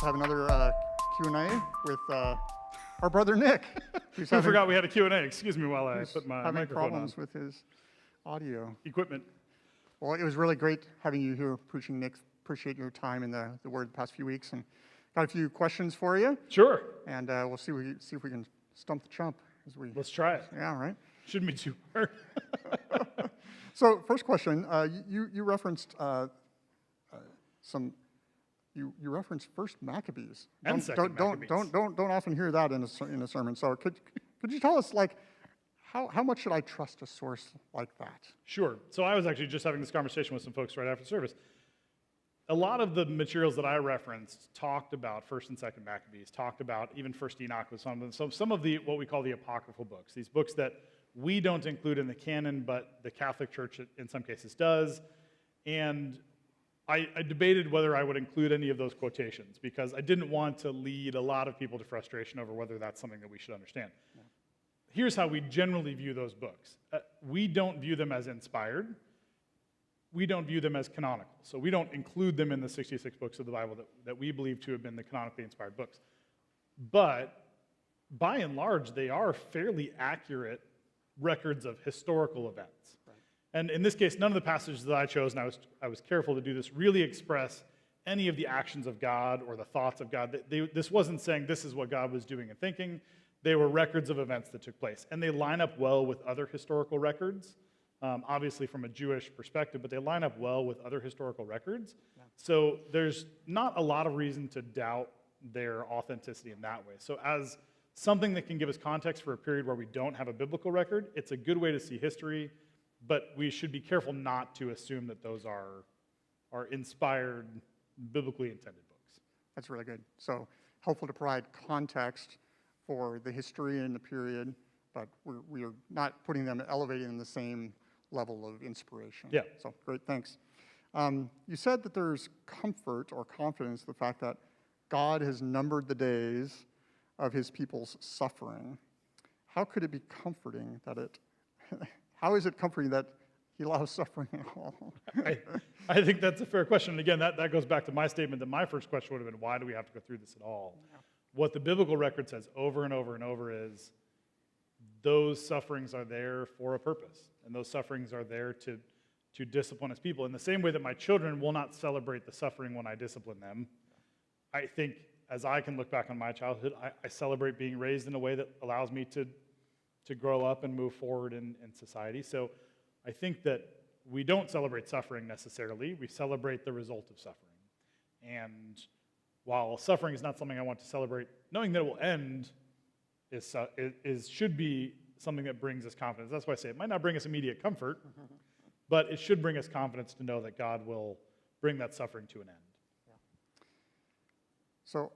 have another Q&A with our brother Nick. Who's I forgot we had a Q&A. Excuse me while I put my having microphone problems on. with his audio. Equipment. Well, it was really great having you here preaching, Nick. Appreciate your time in the Word the past few weeks, and got a few questions for you. Sure. And we'll see if we can stump the chump as we. Let's try it. Yeah, right. Shouldn't be too hard. So, first question: you referenced you referenced First Maccabees. And Second Maccabees. Don't often hear that in a sermon. So could you tell us how much should I trust a source like that? Sure. So I was actually just having this conversation with some folks right after service. A lot of the materials that I referenced talked about First and Second Maccabees, talked about even First Enoch with some of them. So some of the what we call the apocryphal books, these books that we don't include in the canon, but the Catholic Church in some cases does. And I debated whether I would include any of those quotations because I didn't want to lead a lot of people to frustration over whether that's something that we should understand. Yeah. Here's how we generally view those books. We don't view them as inspired. We don't view them as canonical. So we don't include them in the 66 books of the Bible that we believe to have been the canonically inspired books. But by and large, they are fairly accurate records of historical events. Right. And in this case, none of the passages that I chose, and I was careful to do this, really express any of the actions of God or the thoughts of God. This wasn't saying this is what God was doing and thinking. They were records of events that took place. And they line up well with other historical records, obviously from a Jewish perspective, but they line up well with other historical records. Yeah. So there's not a lot of reason to doubt their authenticity in that way. So as something that can give us context for a period where we don't have a biblical record, it's a good way to see history. But we should be careful not to assume that those are inspired, biblically intended books. That's really good. So helpful to provide context for the history and the period, but we are not elevating them in the same level of inspiration. Yeah. So great, thanks. You said that there's comfort or confidence in the fact that God has numbered the days of his people's suffering. How could it be comforting that how is it comforting that he allows suffering at all? I think that's a fair question. And again, that goes back to my statement that my first question would have been, why do we have to go through this at all? Yeah. What the biblical record says over and over and over is those sufferings are there for a purpose. And those sufferings are there to discipline his people. In the same way that my children will not celebrate the suffering when I discipline them, I think as I can look back on my childhood, I celebrate being raised in a way that allows me to grow up and move forward in society. So I think that we don't celebrate suffering necessarily. We celebrate the result of suffering. And while suffering is not something I want to celebrate, knowing that it will end should be something that brings us confidence. That's why I say it might not bring us immediate comfort, but it should bring us confidence to know that God will bring that suffering to an end. Yeah. So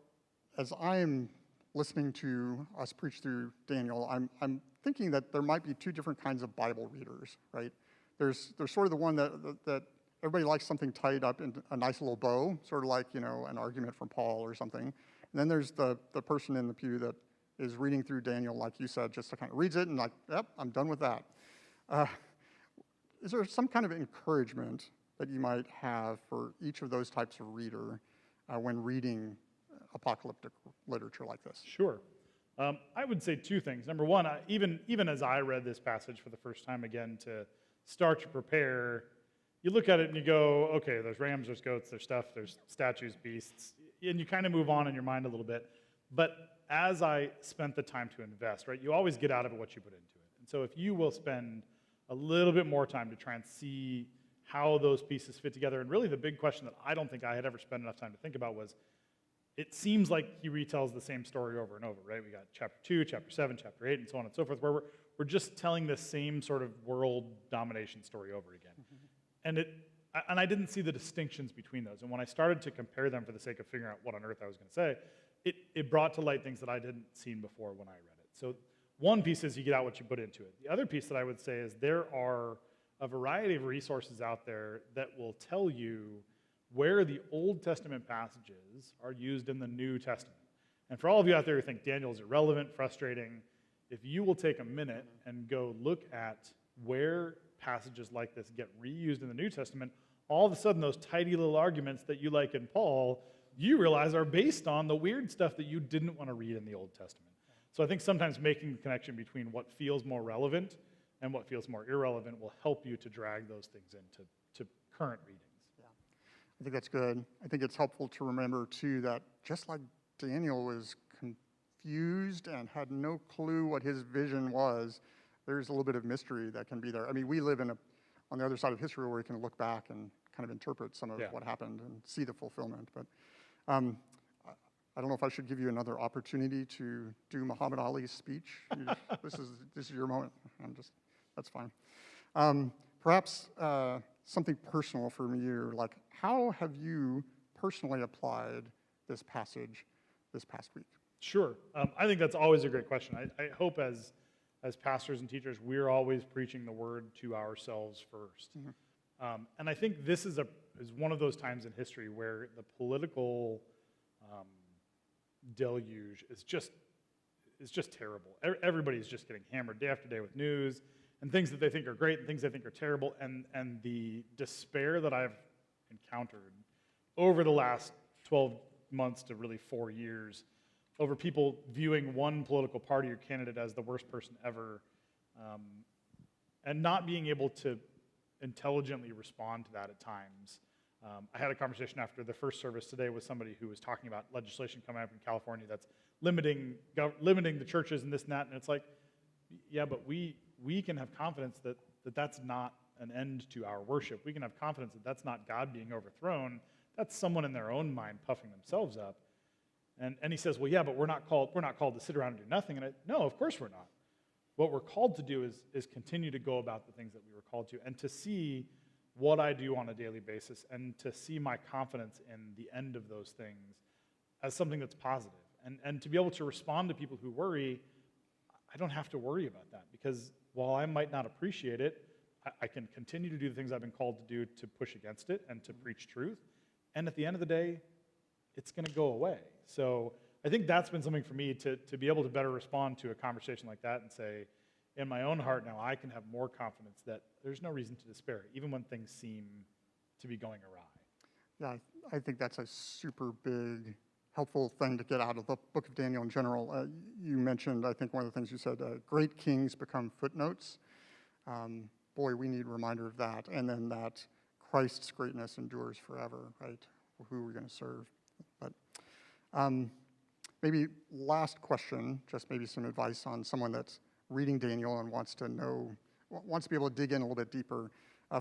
as I'm listening to us preach through Daniel, I'm thinking that there might be two different kinds of Bible readers, right? There's sort of the one that everybody likes something tied up in a nice little bow, sort of like, an argument from Paul or something. And then there's the person in the pew that is reading through Daniel, like you said, just to kind of reads it and like, yep, I'm done with that. Is there some kind of encouragement that you might have for each of those types of reader when reading apocalyptic literature like this? Sure. I would say two things. Number one, even as I read this passage for the first time again to start to prepare, you look at it and you go, okay, there's rams, there's goats, there's stuff, there's statues, beasts, and you kind of move on in your mind a little bit. But as I spent the time to invest, right, you always get out of it what you put into it. And so if you will spend a little bit more time to try and see how those pieces fit together, and really the big question that I don't think I had ever spent enough time to think about was, it seems like he retells the same story over and over, right? We got chapter 2, chapter 7, chapter 8, and so on and so forth, where we're just telling the same sort of world domination story over again. Mm-hmm. And I didn't see the distinctions between those. And when I started to compare them for the sake of figuring out what on earth I was going to say, it brought to light things that I hadn't seen before when I read it. So one piece is you get out what you put into it. The other piece that I would say is there are a variety of resources out there that will tell you where the Old Testament passages are used in the New Testament. And for all of you out there who think Daniel is irrelevant, frustrating, if you will take a minute and go look at where passages like this get reused in the New Testament, all of a sudden those tidy little arguments that you like in Paul you realize are based on the weird stuff that you didn't want to read in the Old Testament. So I think sometimes making the connection between what feels more relevant and what feels more irrelevant will help you to drag those things into current readings. Yeah, I think that's good. I think it's helpful to remember, too, that just like Daniel was confused and had no clue what his vision was, there's a little bit of mystery that can be there. I mean, we live on the other side of history where we can look back and kind of interpret some of what happened and see the fulfillment. But I don't know if I should give you another opportunity to do Muhammad Ali's speech. This is your moment. That's fine. Perhaps something personal from you, like how have you personally applied this passage this past week? Sure. I think that's always a great question. I hope as pastors and teachers, we're always preaching the word to ourselves first. Mm-hmm. And I think this is one of those times in history where the political deluge is just terrible. Everybody's just getting hammered day after day with news and things that they think are great and things they think are terrible. And the despair that I've encountered over the last 12 months to really 4 years over people viewing one political party or candidate as the worst person ever, and not being able to intelligently respond to that at times. I had a conversation after the first service today with somebody who was talking about legislation coming up in California that's limiting the churches and this and that, and it's like, yeah, but we can have confidence that that's not an end to our worship. We can have confidence that that's not God being overthrown. That's someone in their own mind puffing themselves up. And he says, well, yeah, but we're not called to sit around and do nothing. And no, of course we're not. What we're called to do is continue to go about the things that we were called to, and to see what I do on a daily basis, and to see my confidence in the end of those things as something that's positive. And to be able to respond to people who worry, I don't have to worry about that, because while I might not appreciate it, I can continue to do the things I've been called to do to push against it and to preach truth. And at the end of the day, it's going to go away. So I think that's been something for me to be able to better respond to a conversation like that and say, in my own heart now, I can have more confidence that there's no reason to despair, even when things seem to be going awry. Yeah, I think that's a super big, helpful thing to get out of the book of Daniel in general. You mentioned, I think one of the things you said, great kings become footnotes. Boy, we need a reminder of that. And then that Christ's greatness endures forever, right? Who we're going to serve. But maybe last question, just maybe some advice on someone that's reading Daniel and wants to be able to dig in a little bit deeper.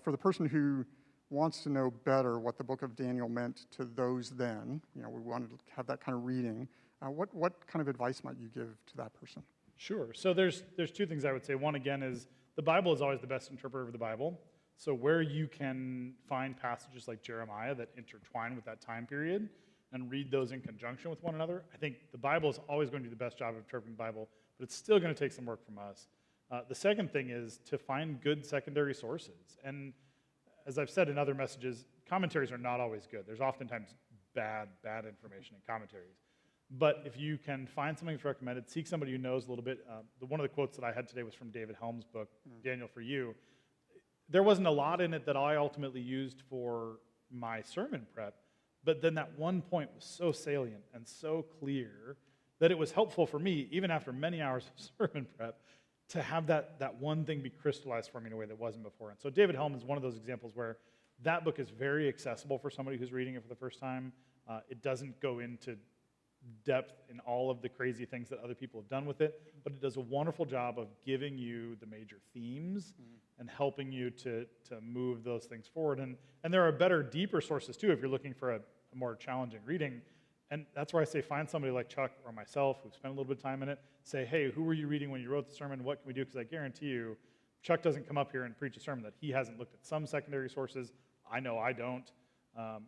For the person who wants to know better what the book of Daniel meant to those then, we wanted to have that kind of reading. What kind of advice might you give to that person? Sure. So there's two things I would say. One, again, is the Bible is always the best interpreter of the Bible. So where you can find passages like Jeremiah that intertwine with that time period and read those in conjunction with one another, I think the Bible is always going to do the best job of interpreting the Bible, but it's still going to take some work from us. The second thing is to find good secondary sources. And as I've said in other messages, commentaries are not always good. There's oftentimes bad information in commentaries. But if you can find something that's recommended, seek somebody who knows a little bit. One of the quotes that I had today was from David Helm's book, Daniel for You. There wasn't a lot in it that I ultimately used for my sermon prep, but then that one point was so salient and so clear that it was helpful for me, even after many hours of sermon prep, to have that one thing be crystallized for me in a way that wasn't before. And so David Helm is one of those examples where that book is very accessible for somebody who's reading it for the first time. It doesn't go into depth in all of the crazy things that other people have done with it, but it does a wonderful job of giving you the major themes and helping you to move those things forward. And there are better, deeper sources too if you're looking for a more challenging reading. And that's where I say find somebody like Chuck or myself who've spent a little bit of time in it. Say, hey, who were you reading when you wrote the sermon? What can we do? Because I guarantee you, Chuck doesn't come up here and preach a sermon that he hasn't looked at some secondary sources. I know I don't.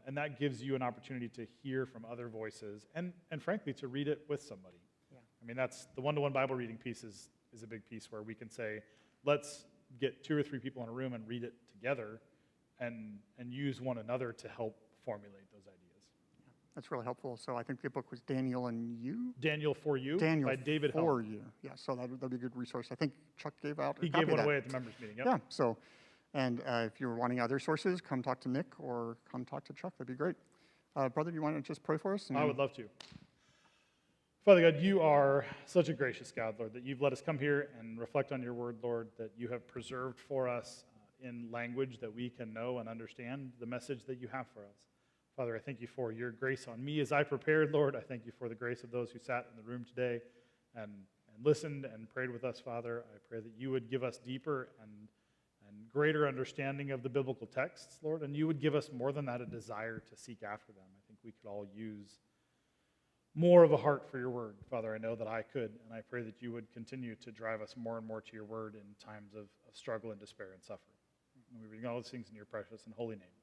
And that gives you an opportunity to hear from other voices and frankly, to read it with somebody. Yeah. I mean, that's the one-to-one Bible reading piece is a big piece where we can say, let's get 2 or 3 people in a room and read it together and use one another to help formulate those ideas. Yeah, that's really helpful. So I think the book was Daniel and You? Daniel for You by David Helm. For You. Yeah, so that'd be a good resource. I think Chuck gave out He gave one away at the members meeting. Yep. Yeah, so, and if you're wanting other sources, come talk to Nick or come talk to Chuck. That'd be great. Brother, do you want to just pray for us? I would love to. Father God, you are such a gracious God, Lord, that you've let us come here and reflect on your word, Lord, that you have preserved for us in language that we can know and understand the message that you have for us. Father, I thank you for your grace on me as I prepared, Lord. I thank you for the grace of those who sat in the room today and listened and prayed with us, Father. I pray that you would give us deeper and greater understanding of the biblical texts, Lord, and you would give us more than that, a desire to seek after them. I think we could all use more of a heart for your word. Father, I know that I could, and I pray that you would continue to drive us more and more to your word in times of struggle and despair and suffering. And we bring all these things in your precious and holy name.